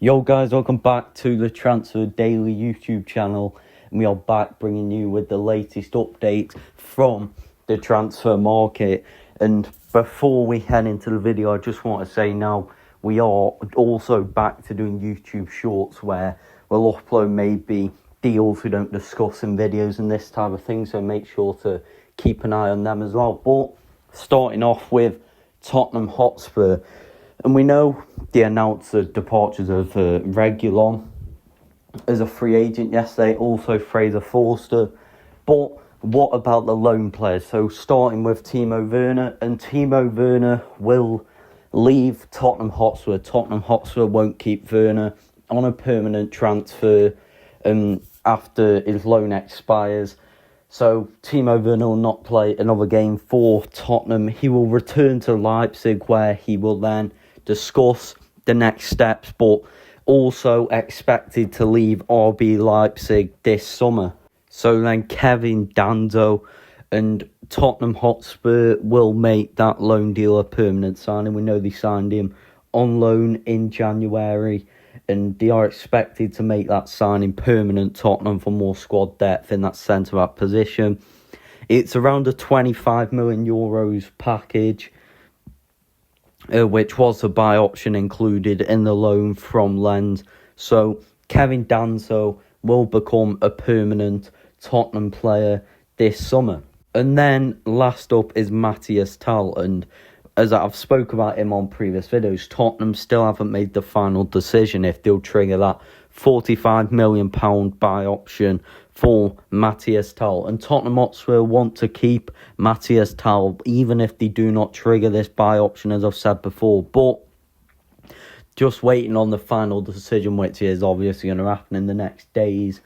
Yo guys, welcome back to the Transfer Daily YouTube channel, and we are back bringing you with the latest updates from the transfer market. And before we head into the video, I just want to say now we are also back to doing YouTube shorts where we'll upload maybe deals we don't discuss in videos and this type of thing, so make sure to keep an eye on them as well. But starting off with Tottenham Hotspur, and we know they announced the departures of Reguilon as a free agent yesterday, also Fraser Forster. But what about the loan players? So starting with Timo Werner, and Timo Werner will leave Tottenham Hotspur. Tottenham Hotspur won't keep Werner on a permanent transfer after his loan expires. So Timo Werner will not play another game for Tottenham. He will return to Leipzig, where he will then discuss the next steps, but also expected to leave RB Leipzig this summer. So then Kevin Danso, and Tottenham Hotspur will make that loan deal a permanent signing. We know they signed him on loan in January, and they are expected to make that signing permanent, Tottenham, for more squad depth in that centre-back position. It's around a 25 million euros package, which was a buy option included in the loan from Lens. So Kevin Danso will become a permanent Tottenham player this summer. And then last up is Matthias Tal, and as I've spoke about him on previous videos, Tottenham still haven't made the final decision if they'll trigger that £45 million buy option for Matthias Tal. And Tottenham Hotspur want to keep Matthias Tal, even if they do not trigger this buy option, as I've said before. But just waiting on the final decision, which is obviously going to happen in the next days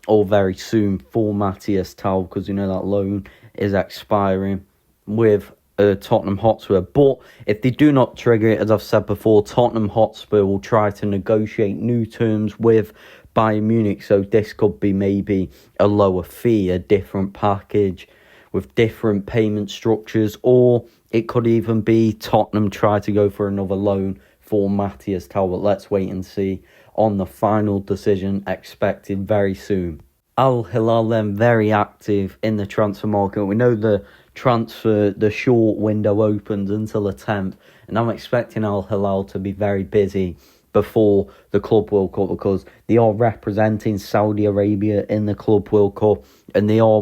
or very soon for Matthias Tal, because you know that loan is expiring with Tottenham Hotspur. But if they do not trigger it, as I've said before, Tottenham Hotspur will try to negotiate new terms with Bayern Munich. So this could be maybe a lower fee, a different package with different payment structures, or it could even be Tottenham try to go for another loan for Matthias Tal. But let's wait and see on the final decision, expected very soon. Al Hilal then very active in the transfer market. We know the short window opens until the 10th, and I'm expecting Al Hilal to be very busy before the Club World Cup, because they are representing Saudi Arabia in the Club World Cup, and they are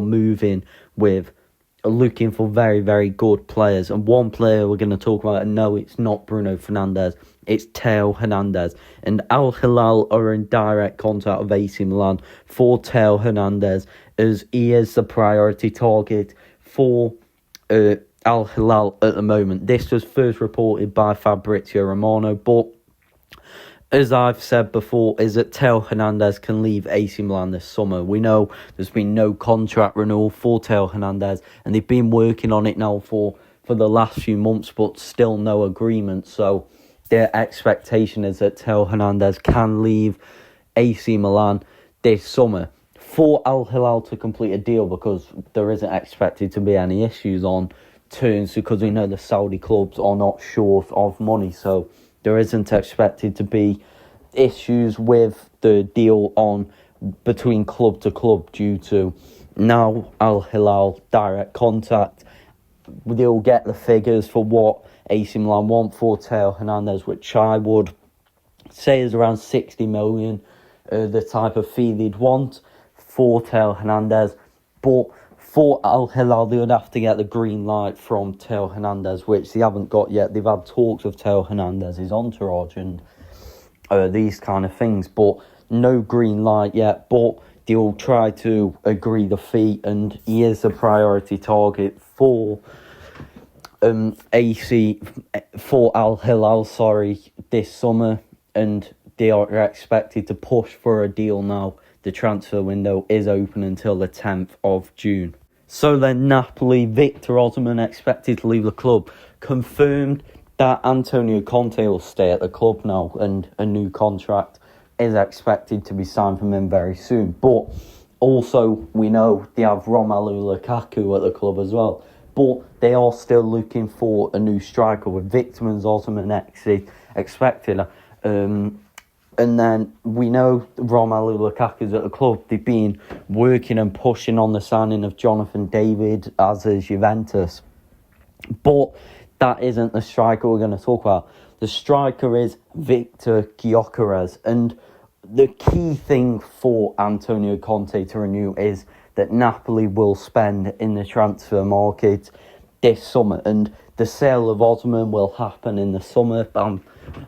looking for very, very good players. And one player we're going to talk about, and no, it's not Bruno Fernandes, it's Theo Hernandez. And Al Hilal are in direct contact with AC Milan for Theo Hernandez, as he is the priority target for Al Hilal at the moment. This was first reported by Fabrizio Romano, but as I've said before, is that Theo Hernandez can leave AC Milan this summer. We know there's been no contract renewal for Theo Hernandez, and they've been working on it now for the last few months, but still no agreement. So their expectation is that Theo Hernandez can leave AC Milan this summer for Al Hilal to complete a deal, because there isn't expected to be any issues on terms, because we know the Saudi clubs are not short of money, so there isn't expected to be issues with the deal on between club to club, due to now Al Hilal direct contact. They'll get the figures for what AC Milan want for Theo Hernandez, which I would say is around 60 million, the type of fee they'd want for Theo Hernandez. But for Al Hilal, they would have to get the green light from Theo Hernandez, which they haven't got yet. They've had talks with Theo Hernandez's entourage and these kind of things, but no green light yet. But they'll try to agree the fee, and he is a priority target for for Al Hilal, this summer, and they are expected to push for a deal now. The transfer window is open until the 10th of June. So then Napoli, Victor Osimhen expected to leave the club. Confirmed that Antonio Conte will stay at the club now, and a new contract is expected to be signed from him very soon. But also, we know they have Romelu Lukaku at the club as well. But they are still looking for a new striker, with Victor Osimhen expected And then we know Romelu Lukaku's at the club. They've been working and pushing on the signing of Jonathan David, as is Juventus. But that isn't the striker we're going to talk about. The striker is Victor Gyokeres. And the key thing for Antonio Conte to renew is that Napoli will spend in the transfer market this summer. And the sale of Osman will happen in the summer.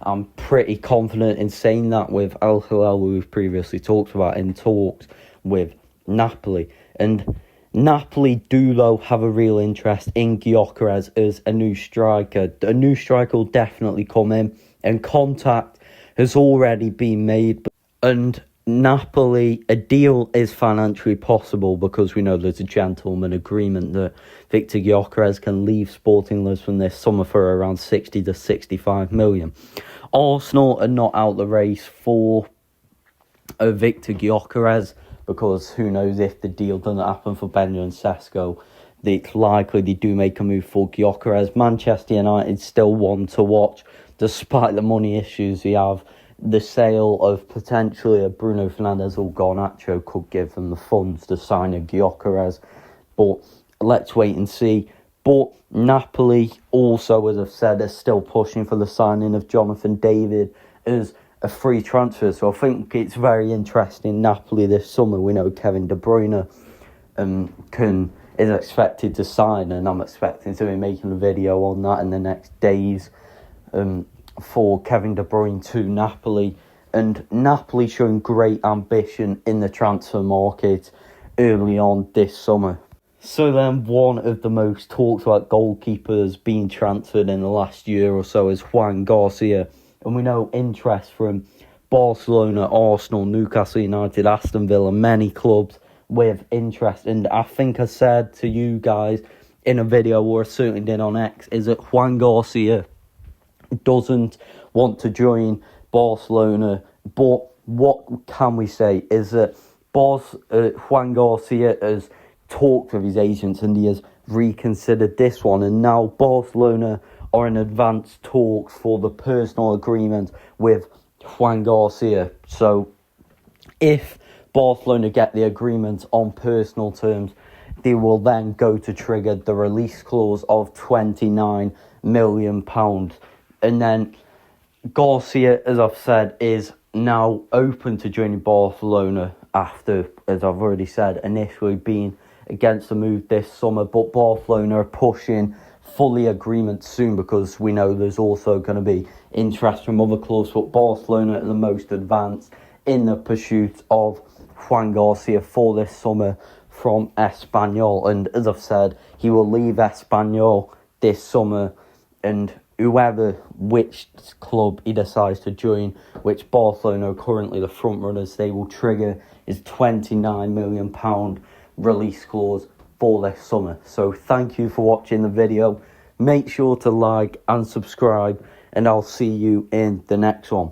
I'm pretty confident in saying that with Al Hilal, who we've previously talked about, in talks with Napoli. And Napoli do, though, have a real interest in Gyokeres as a new striker. A new striker will definitely come in, and contact has already been made. And Napoli, a deal is financially possible because we know there's a gentleman agreement that Victor Gyokeres can leave Sporting Lisbon this summer for around 60 to 65 million. Arsenal are not out the race for Victor Gyokeres because who knows, if the deal doesn't happen for Benja and Sesko, it's likely they do make a move for Gyokeres. Manchester United still one to watch despite the money issues we have. The sale of potentially a Bruno Hernandez or Garnacho could give them the funds to sign a Gyokeres. But let's wait and see. But Napoli also, as I've said, are still pushing for the signing of Jonathan David as a free transfer. So I think it's very interesting. Napoli this summer, we know Kevin De Bruyne is expected to sign, and I'm expecting to be making a video on that in the next days. For Kevin De Bruyne to Napoli, and Napoli showing great ambition in the transfer market early on this summer. So then, one of the most talked about goalkeepers being transferred in the last year or so is Juan Garcia, and we know interest from Barcelona, Arsenal, Newcastle United, Aston Villa, many clubs with interest. And I think I said to you guys in a video, or I certainly did on X, is that Juan Garcia doesn't want to join Barcelona. But what can we say is that Juan Garcia has talked with his agents and he has reconsidered this one, and now Barcelona are in advanced talks for the personal agreement with Juan Garcia. So if Barcelona get the agreement on personal terms, they will then go to trigger the release clause of £29 million. And then Garcia, as I've said, is now open to joining Barcelona after, as I've already said, initially being against the move this summer. But Barcelona are pushing fully agreement soon because we know there's also going to be interest from other clubs. But Barcelona are the most advanced in the pursuit of Juan Garcia for this summer from Espanyol. And as I've said, he will leave Espanyol this summer, and which club he decides to join, which Barcelona are currently the front runners, they will trigger his £29 million release clause for this summer. So thank you for watching the video. Make sure to like and subscribe, and I'll see you in the next one.